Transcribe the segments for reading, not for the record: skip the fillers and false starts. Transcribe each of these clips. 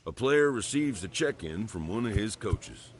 A player receives a check-in from one of his coaches.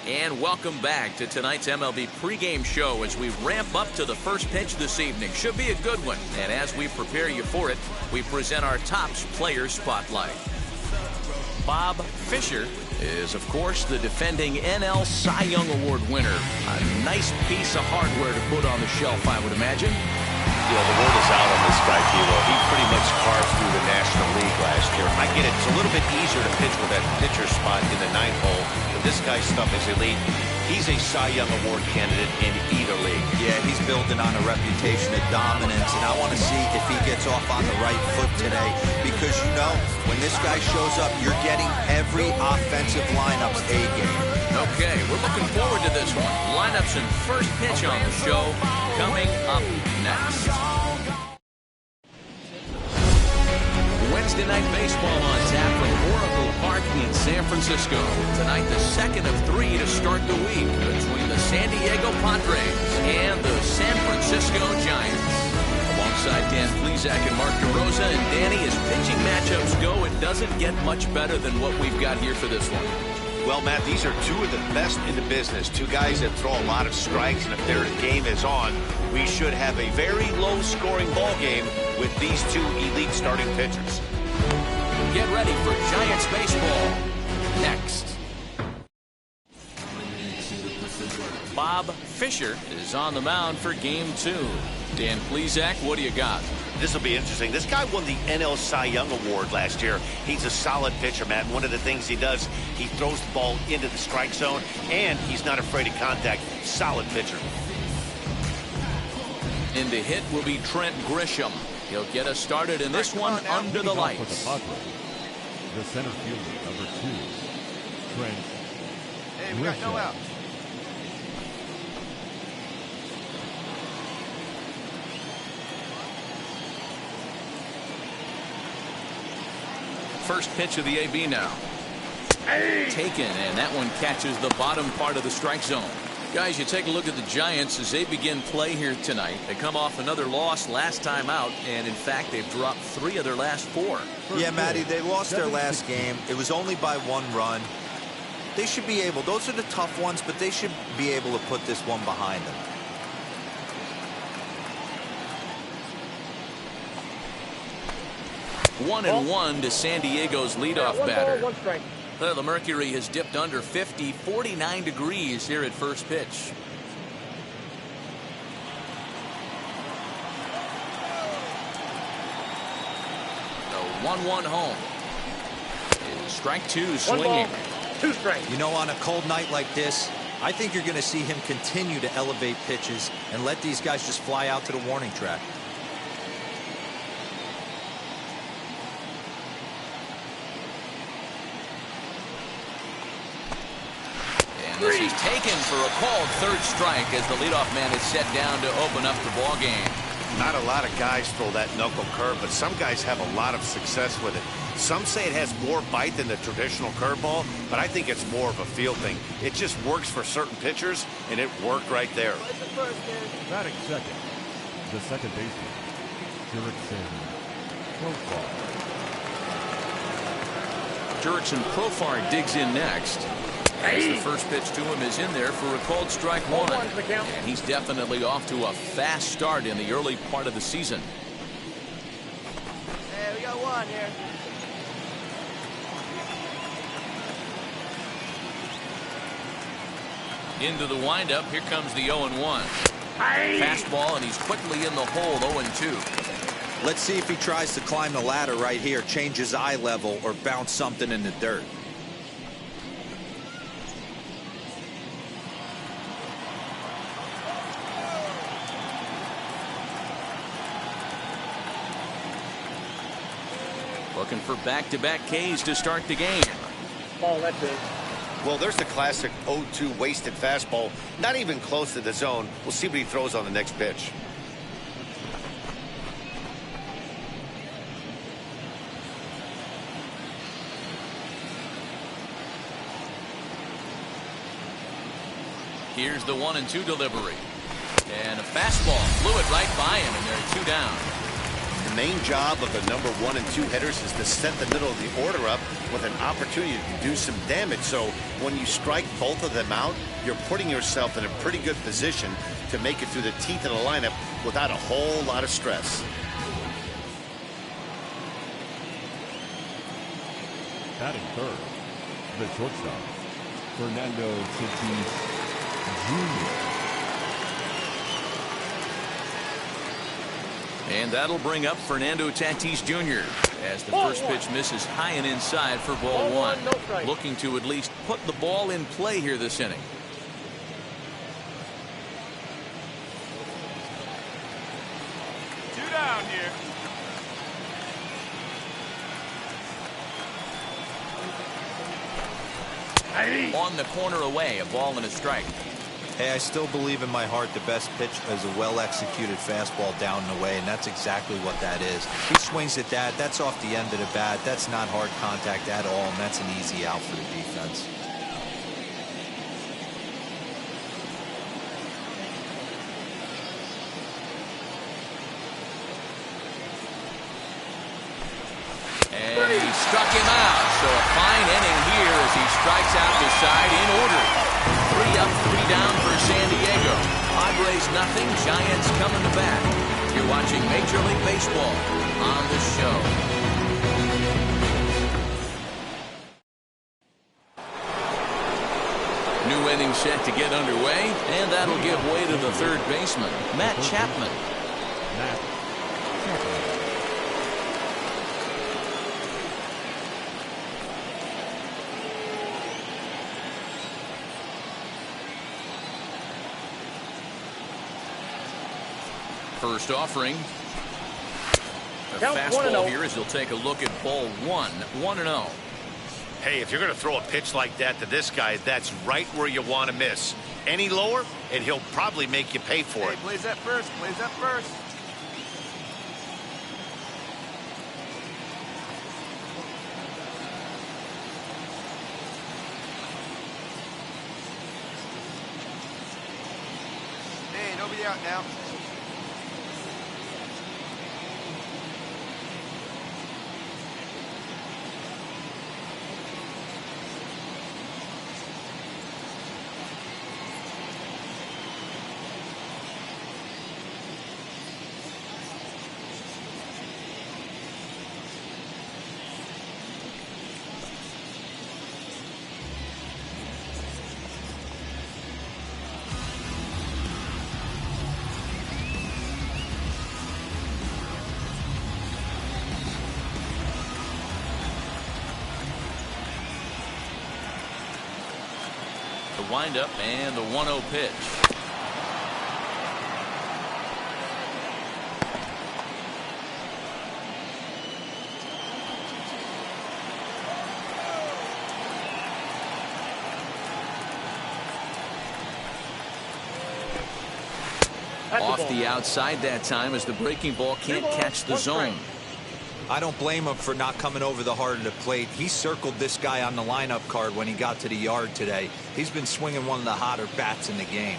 And welcome back to tonight's MLB pregame show as we ramp up to the first pitch this evening. Should be a good one. And as we prepare you for it, we present our Topps Player Spotlight. Bob Fisher is, of course, the defending NL Cy Young Award winner. A nice piece of hardware to put on the shelf, I would imagine. You know, the word is out on this guy, Kilo. He pretty much carved through the National League last year. I get it. It's a little bit easier to pitch with that pitcher spot in the ninth hole, but this guy's stuff is elite. He's a Cy Young Award candidate in either league. Yeah, he's building on a reputation of dominance, and I want to see if he gets off on the right foot today, because, you know, when this guy shows up, you're getting every offensive lineup's A game. Okay, we're looking forward to this one. Lineups and first pitch on the show coming up next. Wednesday night baseball on tap from Oracle Park in San Francisco. Tonight, the second of three to start the week between the San Diego Padres and the San Francisco Giants. Alongside Dan Plesac and Mark DeRosa, and Danny, as pitching matchups go, it doesn't get much better than what we've got here for this one. Well, Matt, these are two of the best in the business. Two guys that throw a lot of strikes, and if their game is on, we should have a very low-scoring ball game with these two elite starting pitchers. Get ready for Giants baseball next. Bob Fisher is on the mound for Game 2. Dan Plesac, what do you got? This will be interesting. This guy won the NL Cy Young Award last year. He's a solid pitcher, Matt. And one of the things he does, he throws the ball into the strike zone, and he's not afraid of contact. Solid pitcher. In the hit will be Trent Grisham. He'll get us started in this one under the lights. The center fielder, number 2, Trent. Hey, we got no outs. First pitch of the AB now. Taken, and that one catches the bottom part of the strike zone. Guys, you take a look at the Giants as they begin play here tonight. They come off another loss last time out, and in fact, they've dropped 3 of their last 4. Yeah, Matty, they lost their last game. It was only by 1 run. They should be able, those are the tough ones, but they should be able to put this one behind them. One and one to San Diego's leadoff batter. One strike. Well, the mercury has dipped under 50, 49 degrees here at first pitch. The 1-1 home. It's strike 2 swinging. 1 ball, 2 strikes. You know, on a cold night like this, I think you're going to see him continue to elevate pitches and let these guys just fly out to the warning track. This is taken for a called third strike as the leadoff man is set down to open up the ball game. Not a lot of guys throw that knuckle curve, but some guys have a lot of success with it. Some say it has more bite than the traditional curveball, but I think it's more of a feel thing. It just works for certain pitchers, and it worked right there. Batting second, the second baseman, Jurickson Profar. Jurickson Profar digs in next. As the first pitch to him is in there for a called strike 1. And he's definitely off to a fast start in the early part of the season. Hey, we got 1 here. Into the windup, here comes the 0-1. Fastball, and he's quickly in the hole, 0-2. Let's see if he tries to climb the ladder right here, change his eye level, or bounce something in the dirt. Looking for back-to-back Ks to start the game. Ball, that's it. Well, there's the classic 0-2 wasted fastball. Not even close to the zone. We'll see what he throws on the next pitch. Here's the 1-2 delivery. And a fastball flew it right by him, and there are 2 down. The main job of the number 1 and 2 hitters is to set the middle of the order up with an opportunity to do some damage. So when you strike both of them out, you're putting yourself in a pretty good position to make it through the teeth of the lineup without a whole lot of stress. Batting third, the shortstop, Fernando Tatis Jr. And that'll bring up Fernando Tatis Jr. as the first pitch misses high and inside for ball 1. No strike. Looking to at least put the ball in play here this inning. Two down here. On the corner away, a ball and a strike. Hey, I still believe in my heart the best pitch is a well-executed fastball down and away, and that's exactly what that is. He swings at that. That's off the end of the bat. That's not hard contact at all, and that's an easy out for the defense. And he struck him out. So a fine inning here as he strikes out the side in order. 3 up, 3 down for San Diego. Padres nothing, Giants coming to bat. You're watching Major League Baseball on the show. New inning set to get underway, and that'll give way to the third baseman, Matt Chapman. Matt Chapman. First offering. A Count fastball 1-0. here as he'll take a look at ball 1. 1-0. Hey, if you're going to throw a pitch like that to this guy, that's right where you want to miss. Any lower, and he'll probably make you pay for it. Plays that first. Plays that first. Hey, nobody out now. The windup and the 1-0 pitch. Off the outside that time as the breaking ball can't catch the zone. I don't blame him for not coming over the heart of the plate. He circled this guy on the lineup card when he got to the yard today. He's been swinging one of the hotter bats in the game.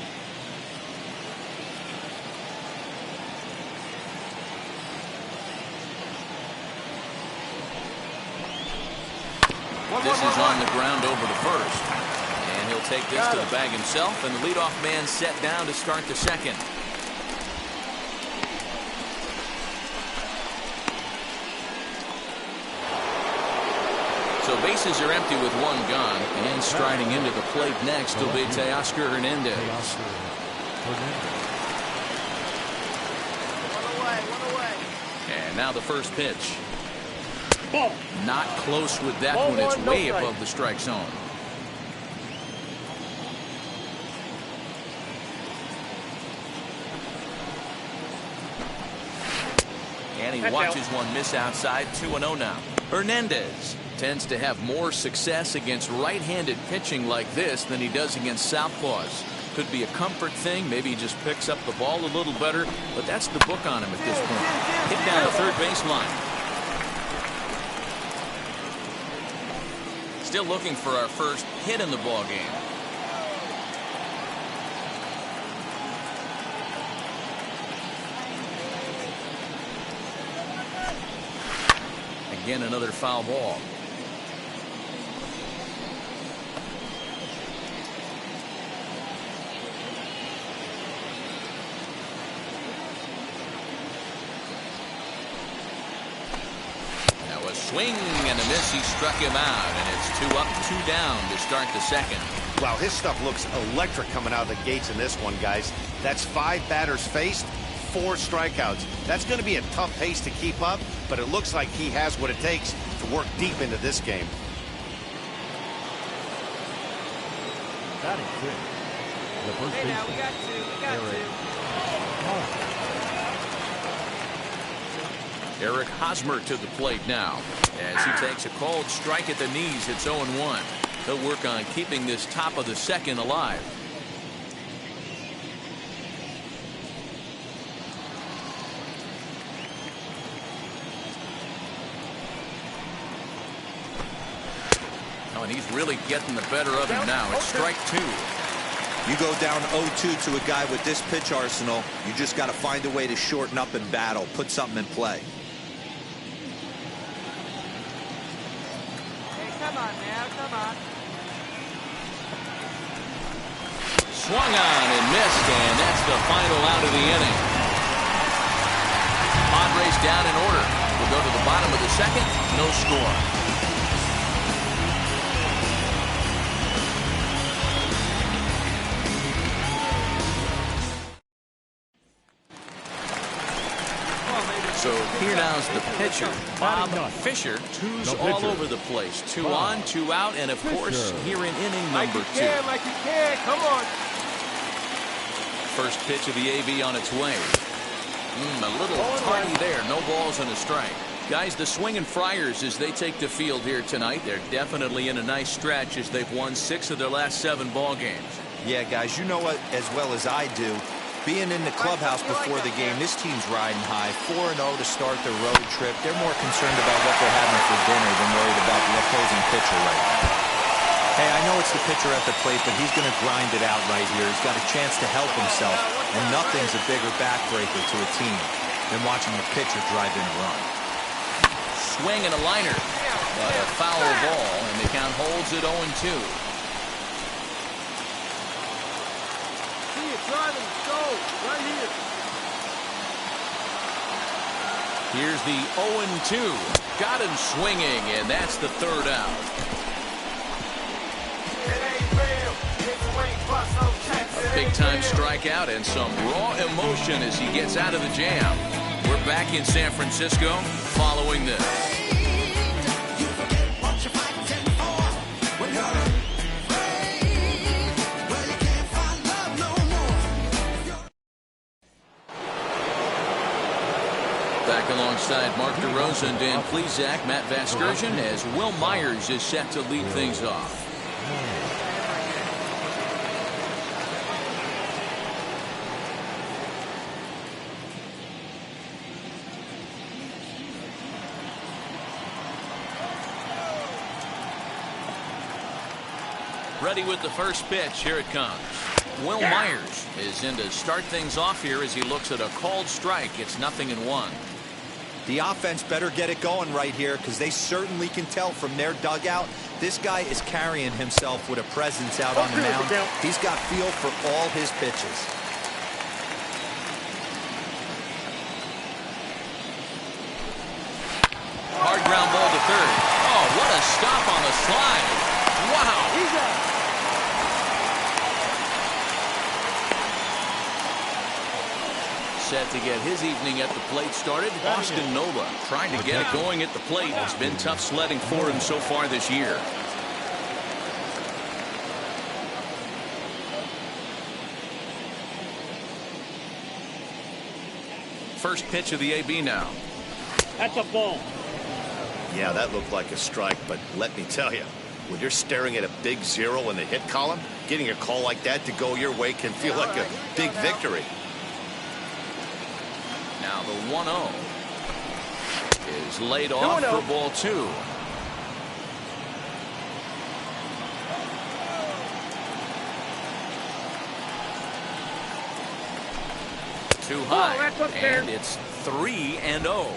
This is on the ground over to first. And he'll take this to the bag himself, and the leadoff man set down to start the second. So bases are empty with 1 gone, and striding into the plate next will be Teoscar Hernandez. One away. And And now the first pitch. Ball. Not close with that Ball one. It's one, no way strike. above the strike zone. And he That's watches out. one miss outside. 2-0 now. Hernandez tends to have more success against right-handed pitching like this than he does against southpaws. Could be a comfort thing. Maybe he just picks up the ball a little better, but that's the book on him at this point. Hit down the third baseline. Still looking for our first hit in the ball game. Again, another foul ball. Now a swing and a miss. He struck him out, and it's 2 up, 2 down to start the second. Wow, his stuff looks electric coming out of the gates in this one, guys. That's 5 batters faced, 4 strikeouts. That's going to be a tough pace to keep up, but it looks like he has what it takes to work deep into this game. Batting sixth. The first Hey, now baseman, we got two. Eric Eric Hosmer to the plate now as he takes a called strike at the knees. It's 0-1. He'll work on keeping this top of the second alive. Oh, and he's really getting the better of him now. It's strike 2. You go down 0-2 to a guy with this pitch arsenal, you just got to find a way to shorten up and battle, put something in play. Hey, come on now, come on. Swung on and missed, and that's the final out of the inning. Padres down in order. We'll go to the bottom of the second. No score. So here now's the pitcher, Bob Fisher, who's all over the place. 2 on, 2 out, and of course here in inning Like number you 2. can, like you can. Come on. First pitch of the AV on its way. A little tardy there. No balls and a strike. Guys, the swinging Friars as they take the field here tonight. They're definitely in a nice stretch as they've won 6 of their last 7 ball games. Yeah, guys, you know what as well as I do. Being in the clubhouse before the game, this team's riding high. 4-0 to start their road trip. They're more concerned about what they're having for dinner than worried about the opposing pitcher right now. Hey, I know it's the pitcher at the plate, but he's going to grind it out right here. He's got a chance to help himself, and nothing's a bigger backbreaker to a team than watching the pitcher drive in a run. Swing and a liner, but a foul ball, and the count holds at 0-2. Driving, go, right here. Here's the 0-2. Got him swinging, and that's the third out. A big-time strikeout and some raw emotion as he gets out of the jam. We're back in San Francisco following this. Back alongside Mark DeRosa and Dan Plesac, Matt Vasgersian, as Will Myers is set to lead things off. Ready with the first pitch. Here it comes. Will Myers is in to start things off here as he looks at a called strike. It's 0-1. The offense better get it going right here because they certainly can tell from their dugout this guy is carrying himself with a presence out on the mound. He's got feel for all his pitches. Hard ground ball to third. Oh, what a stop on the slide. Wow. He's out. set to get his evening at the plate started. Austin Nola trying to get it going at the plate. It's been tough sledding for him so far this year. First pitch of the AB now. That's a ball. Yeah, that looked like a strike, but let me tell you, when you're staring at a big 0 in the hit column, getting a call like that to go your way can feel like a big victory. Now the 1-0 is laid off for ball 2. Too high, and it's 3-0.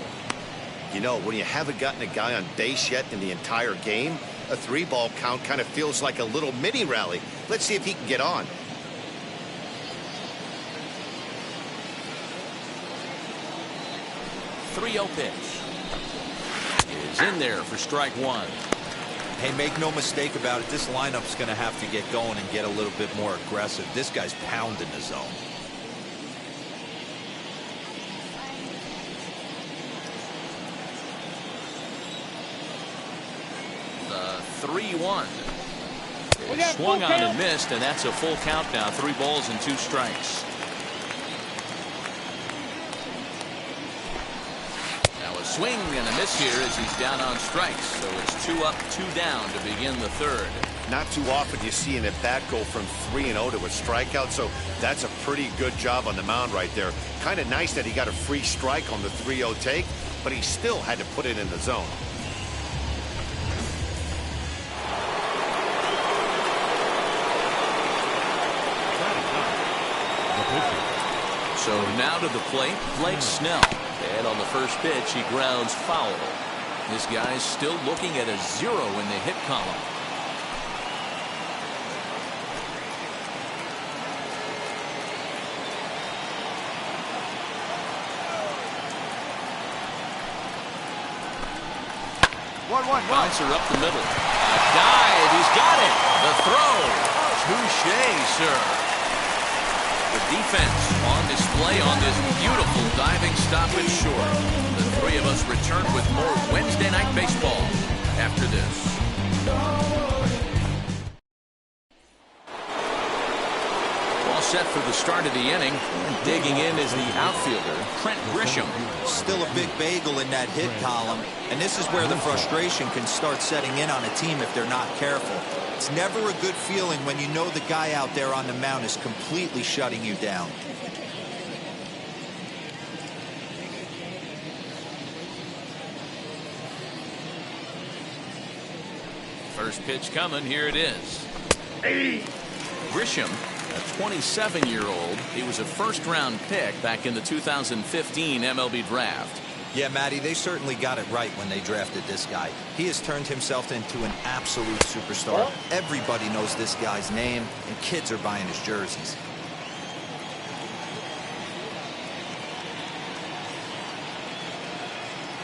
You know, when you haven't gotten a guy on base yet in the entire game, a 3-ball count kind of feels like a little mini rally. Let's see if he can get on. .30 pitch is in there for strike 1. Hey, make no mistake about it. This lineup's going to have to get going and get a little bit more aggressive. This guy's pounding the zone. The 3-1 is swung on and missed, and that's a full count now. 3 balls and 2 strikes. Swing and a miss here as he's down on strikes. So it's 2 up, 2 down to begin the third. Not too often you see an at-bat go from 3-0 to a strikeout, so that's a pretty good job on the mound right there. Kind of nice that he got a free strike on the 3-0 take, but he still had to put it in the zone. So now to the plate, Blake Snell. And on the first pitch, he grounds foul. This guy's still looking at a 0 in the hit column. Bouncer up the middle. A dive. He's got it. The throw. Touché, sir. The defense on display on this beautiful diving stoppage short. The three of us return with more Wednesday Night Baseball after this. All set for the start of the inning. Digging in is the outfielder, Trent Grisham. Still a big bagel in that hit column, and this is where the frustration can start setting in on a team if they're not careful. It's never a good feeling when you know the guy out there on the mound is completely shutting you down. First pitch coming. Here it is. Grisham, a 27-year-old. He was a first-round pick back in the 2015 MLB draft. Yeah, Matty, they certainly got it right when they drafted this guy. He has turned himself into an absolute superstar. Everybody knows this guy's name, and kids are buying his jerseys.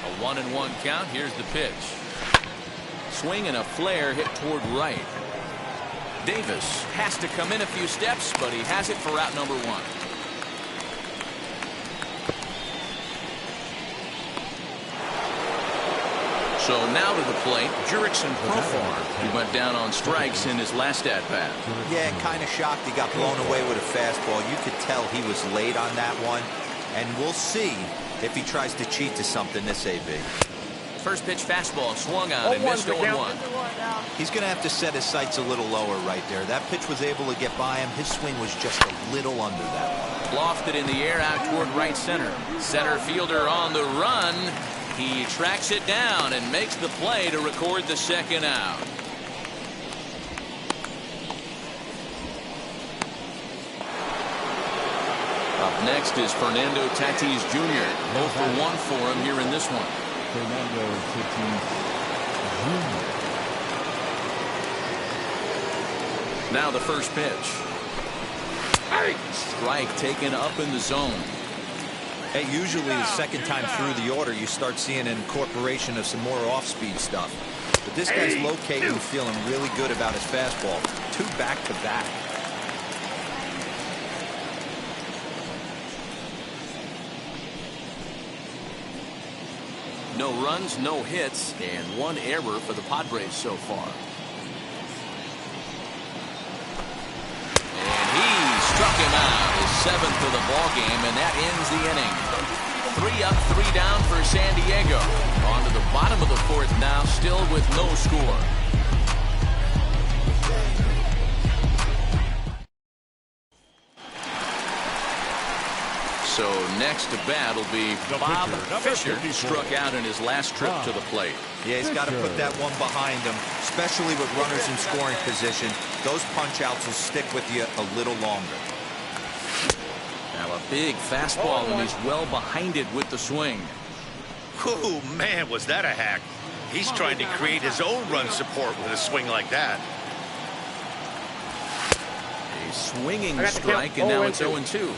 A 1-1 count. Here's the pitch. Swing and a flare hit toward right. Davis has to come in a few steps, but he has it for out number 1. So now to the plate, Jurickson Profar. He went down on strikes in his last at-bat. Yeah, kind of shocked he got blown away with a fastball. You could tell he was late on that one. And we'll see if he tries to cheat to something this AB. First pitch fastball swung on and missed 0-1. He's going to have to set his sights a little lower right there. That pitch was able to get by him. His swing was just a little under that one. Lofted in the air out toward right center. Center fielder on the run. He tracks it down and makes the play to record the second out. Up next is Fernando Tatis Jr. 0 for 1 for him here in this one. Fernando Tatis Jr. Now the first pitch. Strike taken up in the zone. Hey, usually the second time through the order, you start seeing an incorporation of some more off-speed stuff. But this guy's locating, feeling really good about his fastball. 2 back-to-back. No runs, no hits, and 1 error for the Padres so far. And he struck him out, his 7th of the ball game, and that ends the inning. 3 up, 3 down for San Diego. On to the bottom of the 4th now, still with no score. So next to bat will be Bob Fisher, struck out in his last trip to the plate. Yeah, he's got to put that one behind him, especially with runners in scoring position. Those punch-outs will stick with you a little longer. Now a big fastball, and he's well behind it with the swing. Oh, man, was that a hack. He's trying to create his own run support with a swing like that. A swinging strike, and now it's 0-2.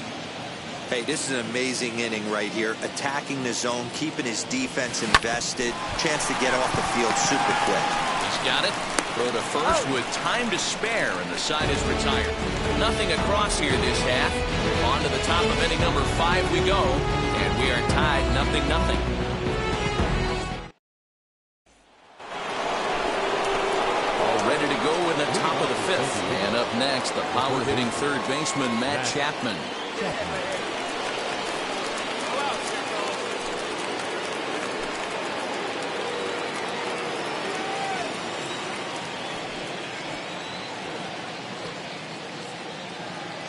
Hey, this is an amazing inning right here. Attacking the zone, keeping his defense invested. Chance to get off the field super quick. He's got it. Throw to first with time to spare, and the side is retired. Nothing across here this half. On to the top of inning number 5 we go, and we are tied 0-0. All ready to go in the top of the 5th. And up next, the power-hitting third baseman, Matt Chapman.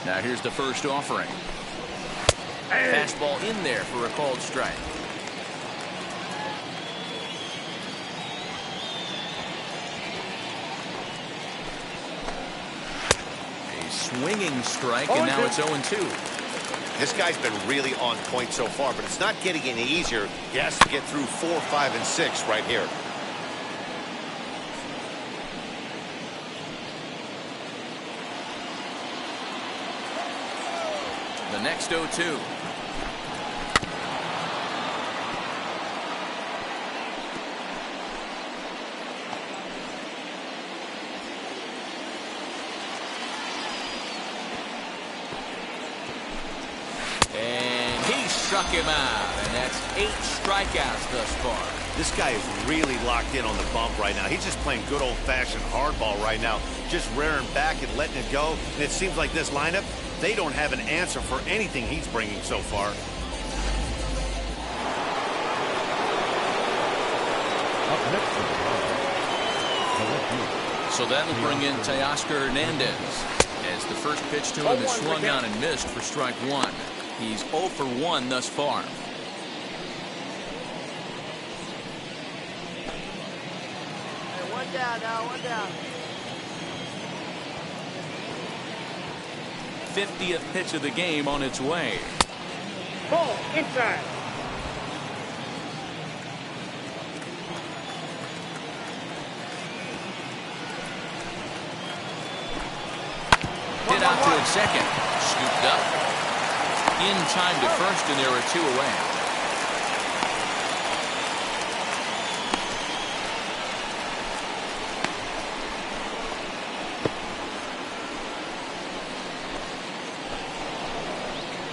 Now here's the first offering. Fastball in there for a called strike. A swinging strike, and now it's 0-2. This guy's been really on point so far, but it's not getting any easier. He has to get through 4, 5, and 6 right here. The next 0-2. And he struck him out, and that's 8 strikeouts thus far. This guy is really locked in on the bump right now. He's just playing good old-fashioned hardball right now, just rearing back and letting it go. And it seems like this lineup, they don't have an answer for anything he's bringing so far. So that'll bring in Teoscar Hernandez, as the first pitch to him is swung on and missed for strike 1. He's 0 for 1 thus far. One down now, 1 down. 50th pitch of the game on its way. Ball inside. Hit out to its second. Scooped up. In time to first, and there are 2 away.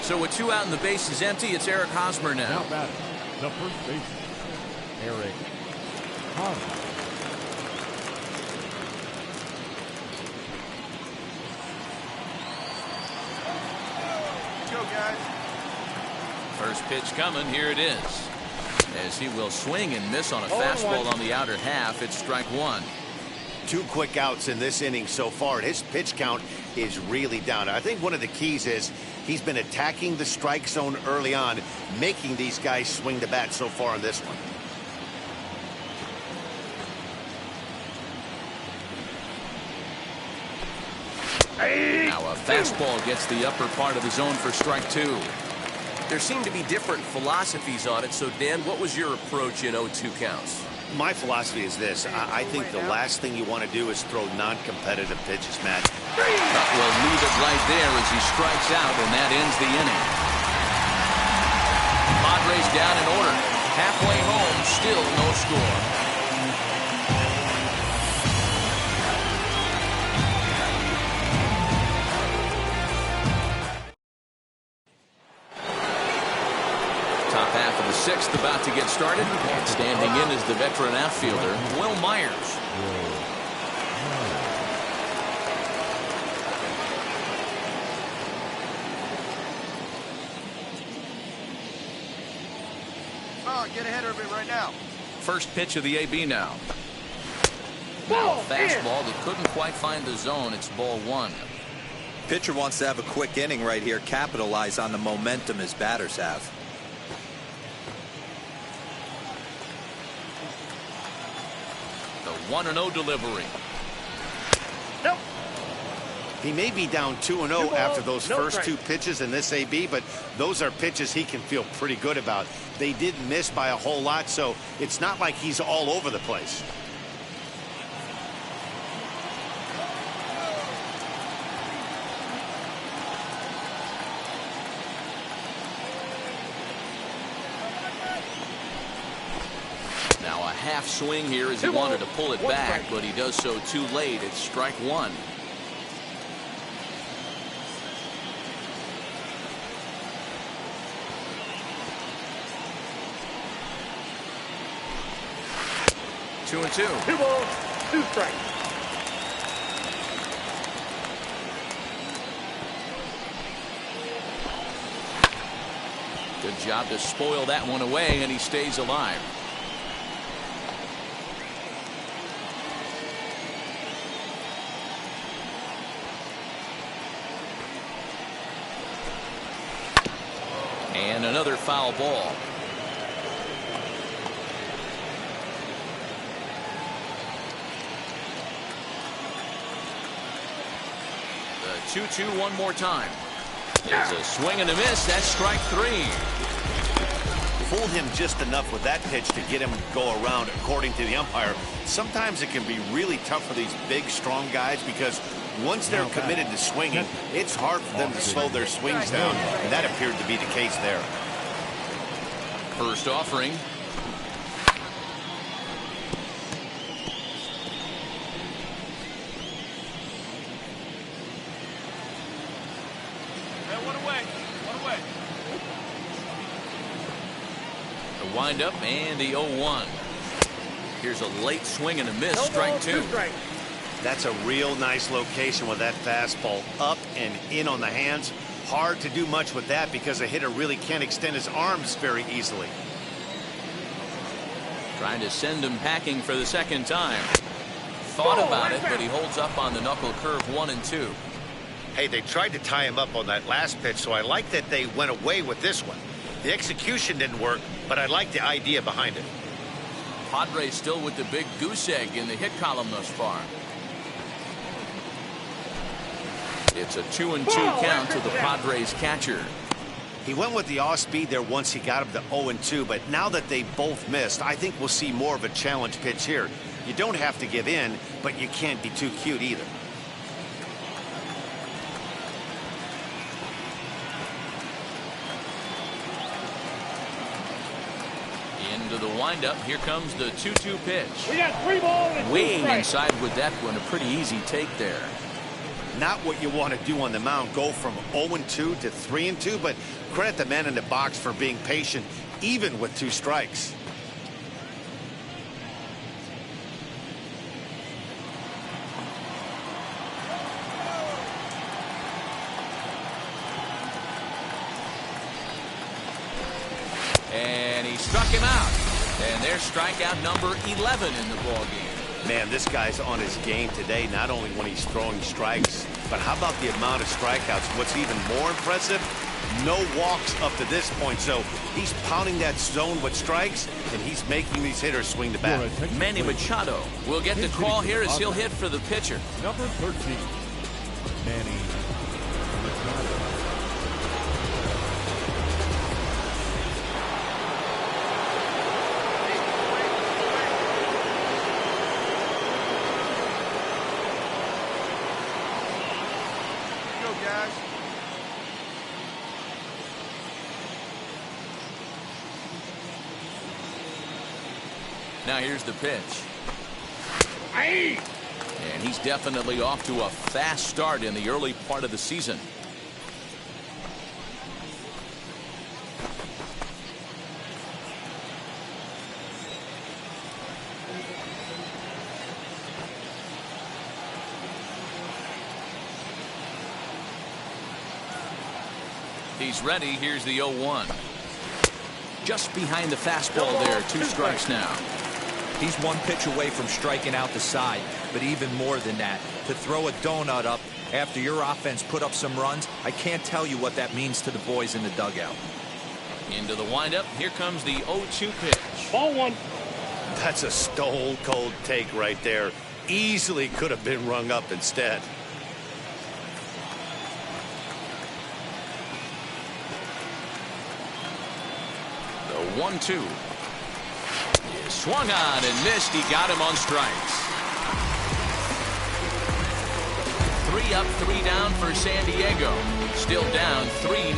So with 2 out and the base is empty, it's Eric Hosmer now. Now batting, the first baseman, Eric Hosmer. Go, guys. First pitch coming, here it is. As he will swing and miss on a fastball on the outer half, it's strike 1. 2 quick outs in this inning so far, and his pitch count is really down. I think one of the keys is he's been attacking the strike zone early on, making these guys swing the bat so far in this one. Now a fastball gets the upper part of the zone for strike 2. There seem to be different philosophies on it, so Dan, what was your approach in 0-2 counts? My philosophy is this. I think the last thing you want to do is throw non-competitive pitches, Matt. That will leave it right there as he strikes out, and that ends the inning. Padres down in order. Halfway home, still no score. Top half of the 6th about to get started. And standing Standing in is the veteran outfielder, Will Myers. Oh, get ahead of it right now. First pitch of the AB now. Now Ball a fastball that couldn't quite find the zone. It's ball one. Pitcher wants to have a quick inning right here, capitalize on the momentum his batters have. The 1-0 delivery. Nope. He may be down 2-0 after those first two pitches in this AB, but those are pitches he can feel pretty good about. They did miss by a whole lot, so it's not like he's all over the place. Now a half swing here as he wanted to pull it back, but he does so too late. It's strike one. Two and two. 2 balls, 2 strikes. Good job to spoil that one away, and he stays alive. And another foul ball. The 2-2 one more time. There's a swing and a miss. That's strike three. Fooled him just enough with that pitch to get him to go around, according to the umpire. Sometimes it can be really tough for these big, strong guys because once they're committed to swinging, it's hard for them to slow their swings down, and that appeared to be the case there. First offering. The windup and the 0-1. Here's a late swing and a miss. Strike two. That's a real nice location with that fastball up and in on the hands. Hard to do much with that because a hitter really can't extend his arms very easily. Trying to send him packing for the second time. Thought about it, but he holds up on the knuckle curve 1 and 2. Hey, they tried to tie him up on that last pitch, so I like that they went away with this one. The execution didn't work, but I like the idea behind it. Padres still with the big goose egg in the hit column thus far. It's a 2-2 count to the Padres catcher. He went with the off speed there once he got him to 0-2, but now that they both missed, I think we'll see more of a challenge pitch here. You don't have to give in, but you can't be too cute either. Into the windup. Here comes the 2-2 pitch. We got 3 balls and 2 Weighing strikes. inside with that one. A pretty easy take there. Not what you want to do on the mound, go from 0-2 to 3-2, but credit the man in the box for being patient, even with 2 strikes. And he struck him out. And there's strikeout number 11 in the ballgame. Man, this guy's on his game today, not only when he's throwing strikes, but how about the amount of strikeouts? What's even more impressive, no walks up to this point. So he's pounding that zone with strikes, and he's making these hitters swing the bat. Manny Machado will get the call here as he'll hit for the pitcher. Number 13, Manny Machado. Now here's the pitch. And he's definitely off to a fast start in the early part of the season. He's ready. Here's the 0-1. Just behind the fastball there. 2 strikes now. He's 1 pitch away from striking out the side, but even more than that, to throw a donut up after your offense put up some runs, I can't tell you what that means to the boys in the dugout. Into the windup. Here comes the 0-2 pitch. Ball 1. That's a stone cold take right there. Easily could have been rung up instead. The 1-2. Swung on and missed. He got him on strikes. 3 up, 3 down for San Diego. Still down 3-0.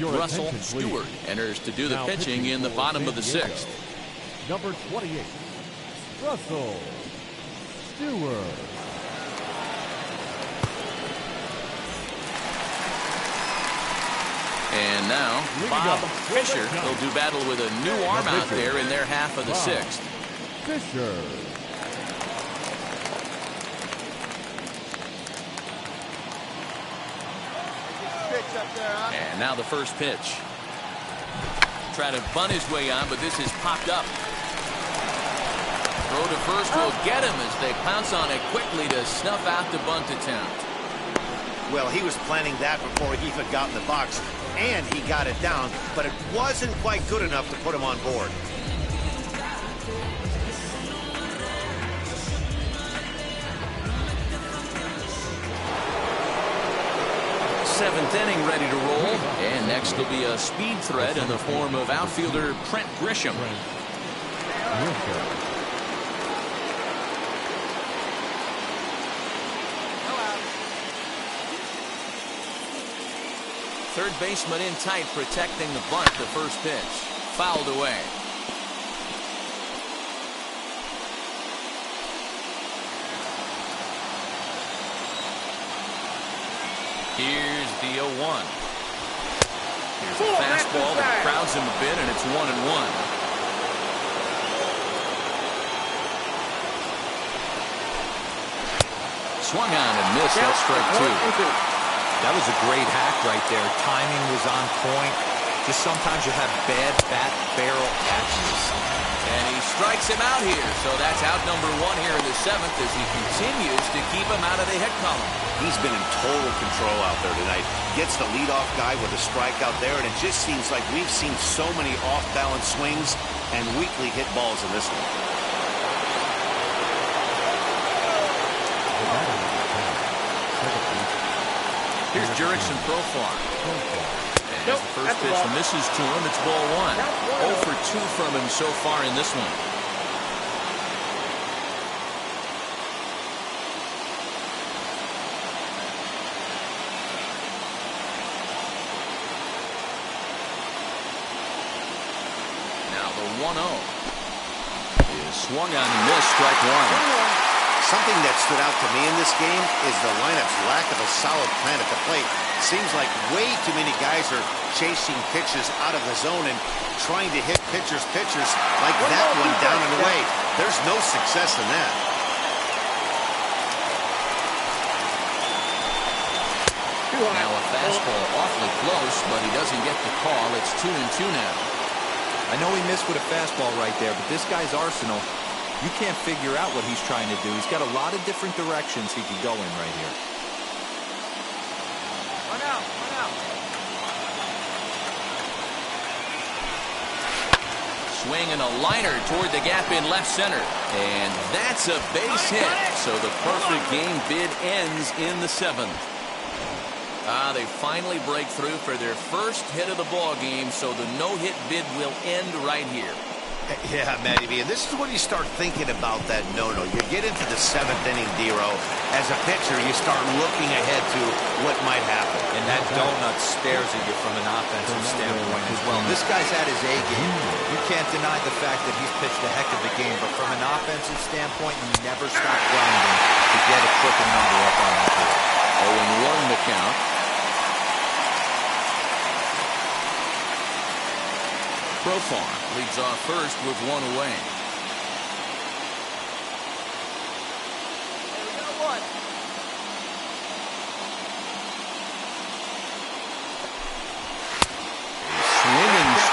Russell Stewart enters to do the pitching in the bottom of the 6th. Number 28, Russell Stewart. And now Bob Fisher will do battle with a new arm out there in their half of the 6th. Fisher. And now the first pitch. Try to bunt his way on, but this is popped up. Throw to first will get him as they pounce on it quickly to snuff out the bunt attempt. Well, he was planning that before he even got in the box, and he got it down, but it wasn't quite good enough to put him on board. Seventh inning ready to roll, and next will be a speed threat in the form of outfielder Trent Grisham. Third baseman in tight, protecting the bunt. The first pitch fouled away. Here's the 0-1. Here's a fastball that crowds him a bit, and it's 1-1. Swung on and missed. That's strike 2. That was a great hack right there. Timing was on point. Just sometimes you have bad bat barrel actions. And he strikes him out here. So that's out number 1 here in the 7th as he continues to keep him out of the hit column. He's been in total control out there tonight. Gets the leadoff guy with a strikeout there, and it just seems like we've seen so many off-balance swings and weakly hit balls in this one. Here's Jurickson Profar. And as the first pitch misses to him, it's ball 1. 0 for 2 from him so far in this one. Now the 1-0 is swung on and missed, strike 1. Something that stood out to me in this game is the lineup's lack of a solid plan at the plate. Seems like way too many guys are chasing pitches out of the zone and trying to hit pitchers like that one down and away. There's no success in that. Now a fastball awfully close, but he doesn't get the call. It's 2-2 now. I know he missed with a fastball right there, but this guy's arsenal, you can't figure out what he's trying to do. He's got a lot of different directions he could go in right here. Run out, run out. Swinging a liner toward the gap in left center. And that's a base hit. So the perfect game bid ends in the 7th. They finally break through for their first hit of the ball game, so the no-hit bid will end right here. Yeah, Matty B, and this is when you start thinking about that no-no. You get into the 7th inning, Dero. As a pitcher, you start looking ahead to what might happen. And that donut stares at you from an offensive standpoint as well. This guy's at his A game. You can't deny the fact that he's pitched a heck of a game, but from an offensive standpoint, you never stop grinding to get a crooked number up on the board. 0-1 the count. Profar leads off first with 1 away.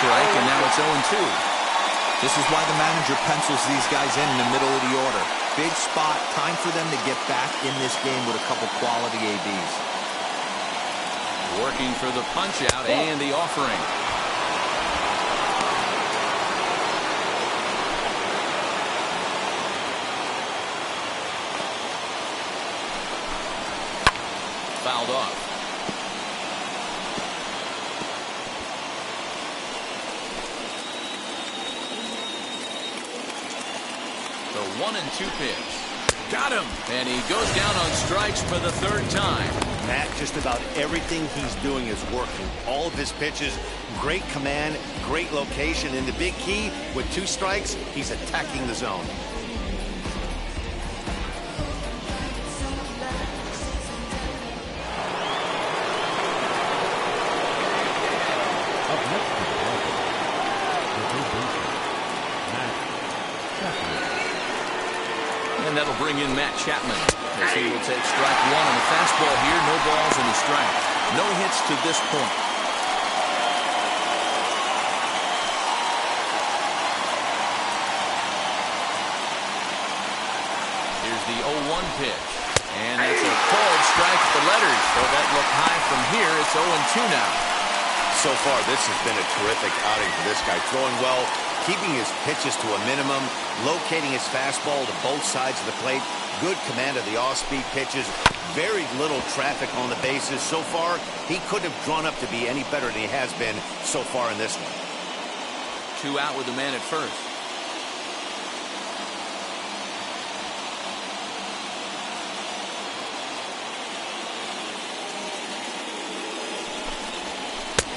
strike, and now it's 0-2. This is why the manager pencils these guys in the middle of the order. Big spot, time for them to get back in this game with a couple quality ABs. Working for the punch-out and the offering. Fouled off. The 1-2 pitch. Got him. And he goes down on strikes for the third time. Matt, just about everything he's doing is working. All of his pitches, great command, great location. And the big key, with 2 strikes, he's attacking the zone. Up next to the ball, the third baseman, Matt Chapman. And that'll bring in Matt Chapman as he will take strike 1 on the fastball here. No balls and a strike. No hits to this point. Here's the 0-1 pitch. And it's a called strike at the letters. So that looked high from here. It's 0-2 now. So far, this has been a terrific outing for this guy. Throwing well, keeping his pitches to a minimum, locating his fastball to both sides of the plate. Good command of the off-speed pitches. Very little traffic on the bases. So far, he couldn't have drawn up to be any better than he has been so far in this one. 2 out with the man at first.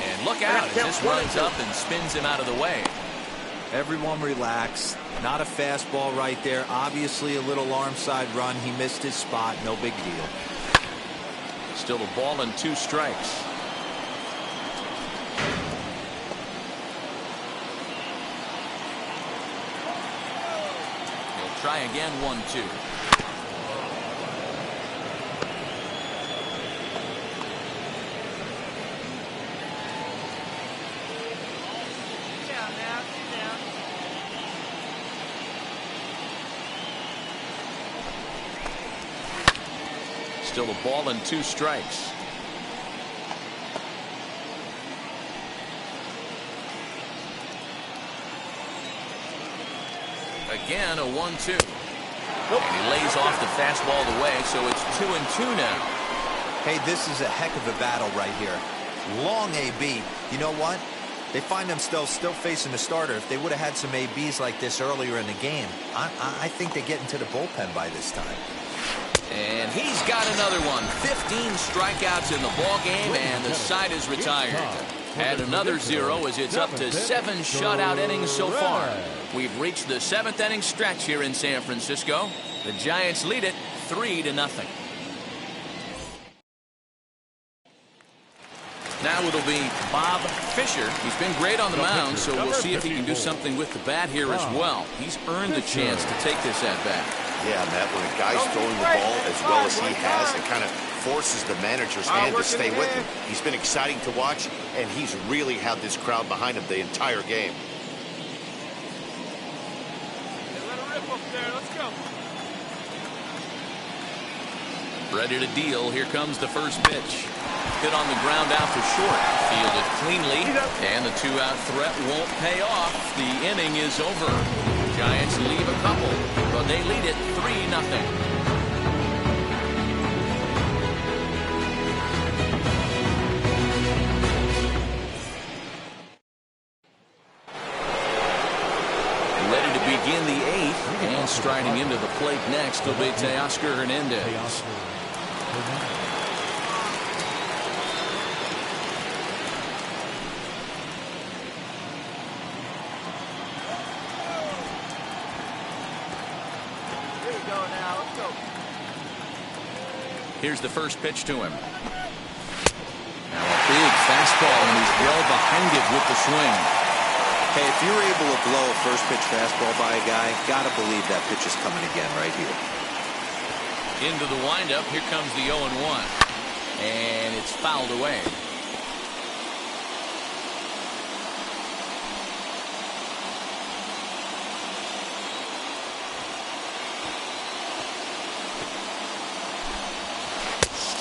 And look out as this runs up and spins him out of the way. Everyone relax. Not a fastball right there. Obviously a little arm side run. He missed his spot. No big deal. Still a ball and 2 strikes. He'll try again. 1-2. Still a ball and 2 strikes. Again, a 1-2. And he lays off the fastball away, so it's 2-2 now. Hey, this is a heck of a battle right here. Long AB. You know what? They find themselves still facing the starter. If they would have had some ABs like this earlier in the game, I think they get into the bullpen by this time. And he's got another one. 15 strikeouts in the ball game, and the side is retired. Add another 0 as it's up to 7 shutout innings so far. We've reached the 7th inning stretch here in San Francisco. The Giants lead it 3-0. Now it'll be Bob Fisher. He's been great on the mound, so we'll see if he can do something with the bat here as well. He's earned the chance to take this at bat. Yeah, Matt, when a guy's throwing the ball as well as he has, it kind of forces the manager's hand to stay with him. He's been exciting to watch, and he's really had this crowd behind him the entire game. Let it rip up there. Let's go. Ready to deal. Here comes the first pitch. Hit on the ground out to short. Fielded cleanly, and the 2-out threat won't pay off. The inning is over. Giants leave a couple, but they lead it 3-0. Ready to begin the 8th, and striding into the plate next will be Teoscar Hernandez. Here's the first pitch to him. Now a big fastball, and he's well behind it with the swing. Hey, if you're able to blow a first pitch fastball by a guy, gotta believe that pitch is coming again right here. Into the windup. Here comes the 0-1. And it's fouled away.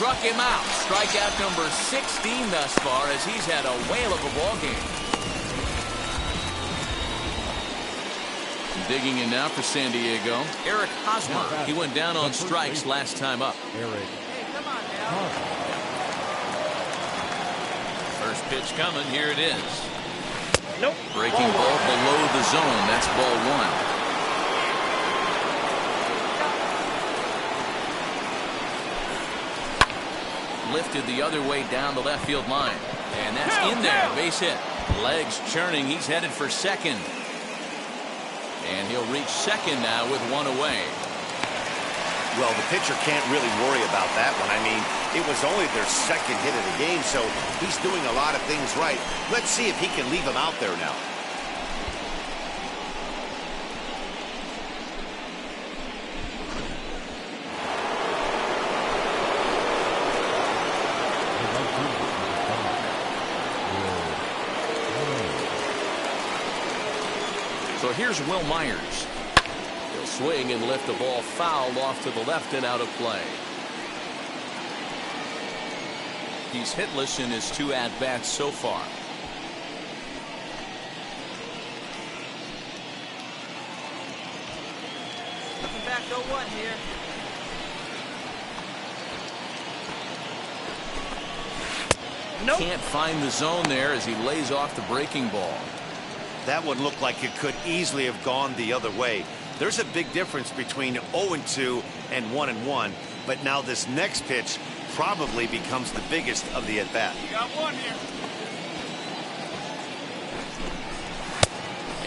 Struck him out. Strikeout number 16 thus far as he's had a whale of a ball game. Digging in now for San Diego, Eric Hosmer. He went down on strikes last time up. Eric. Hey, come on now. First pitch coming. Here it is. Nope. Breaking ball below the zone. That's ball one. Lifted the other way down the left field line. And that's in there. Base hit. Legs churning. He's headed for second. And he'll reach second now with one away. Well, the pitcher can't really worry about that one. I mean, it was only their second hit of the game, so he's doing a lot of things right. Let's see if he can leave him out there now. So here's Will Myers. He'll swing and lift the ball foul off to the left and out of play. He's hitless in his 2 at-bats so far. Looking back, 0-1 here. Nope. Can't find the zone there as he lays off the breaking ball. That one looked like it could easily have gone the other way. There's a big difference between 0-2 and 1-1, but now this next pitch probably becomes the biggest of the at-bat. You got one here.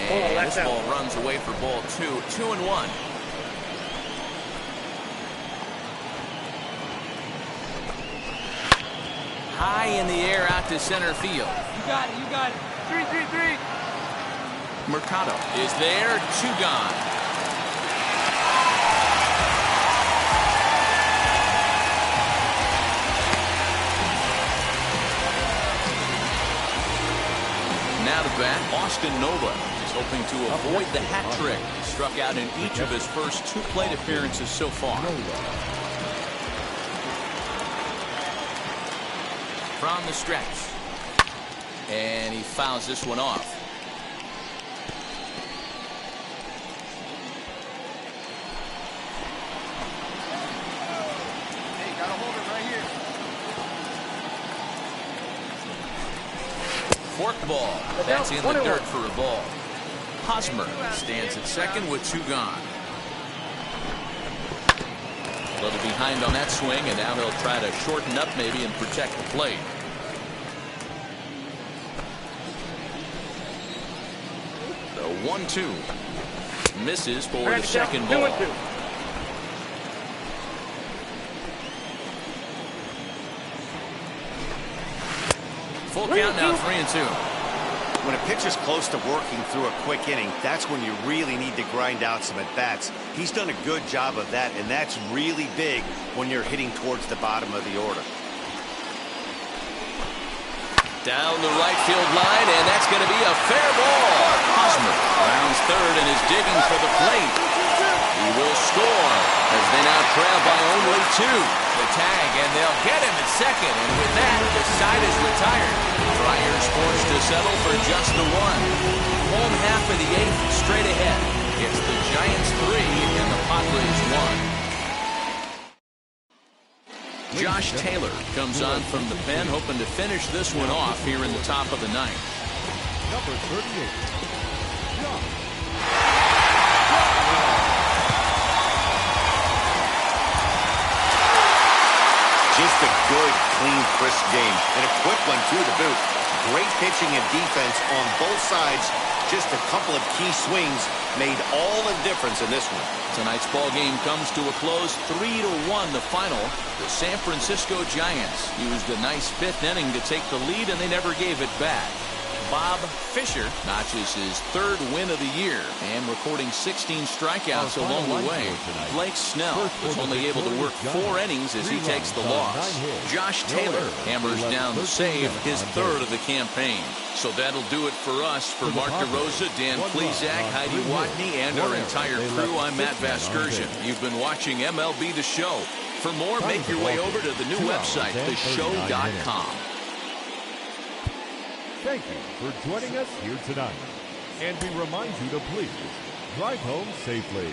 And this ball runs away for ball 2. 2-1. High in the air out to center field. You got it. You got it. 3-3-3. Mercado is there. 2 gone. Now to bat, Austin Nova is hoping to avoid the hat trick. Struck out in each of his first 2 plate appearances so far. From the stretch. And he fouls this one off. Hey, gotta hold it right here. Forked ball. That's in the dirt for a ball. Hosmer stands at second with 2 gone. A little behind on that swing, and now he'll try to shorten up maybe and protect the plate. The 1-2 misses for the second ball. Full count now, 3-2. When a pitcher's close to working through a quick inning, that's when you really need to grind out some at-bats. He's done a good job of that, and that's really big when you're hitting towards the bottom of the order. Down the right field line, and that's going to be a fair ball. Hosmer rounds third and is digging for the plate. He will score as they now trail by only 2. The tag, and they'll get him at second, and with that, the side is retired. Friars forced to settle for just the 1. Home half of the 8th, straight ahead. It's the Giants 3 and the Padres 1. Josh Taylor comes on from the pen, hoping to finish this one off here in the top of the 9th. Number 38. Josh. Just a good, clean, crisp game. And a quick one, too, to boot. Great pitching and defense on both sides. Just a couple of key swings made all the difference in this one. Tonight's ball game comes to a close. 3-1 the final. The San Francisco Giants used a nice 5th inning to take the lead, and they never gave it back. Bob Fisher notches his 3rd win of the year and recording 16 strikeouts along the way. Blake Snell was only able to work 4 innings as he takes the loss. Josh Taylor hammers down the save, his 3rd of the campaign. So that'll do it for us. For Mark DeRosa, Dan Plesac, Heidi Watney, and our entire crew, I'm Matt Vasgersian. You've been watching MLB The Show. For more, make your way over to the new website, theshow.com. Thank you for joining us here tonight. And we remind you to please drive home safely.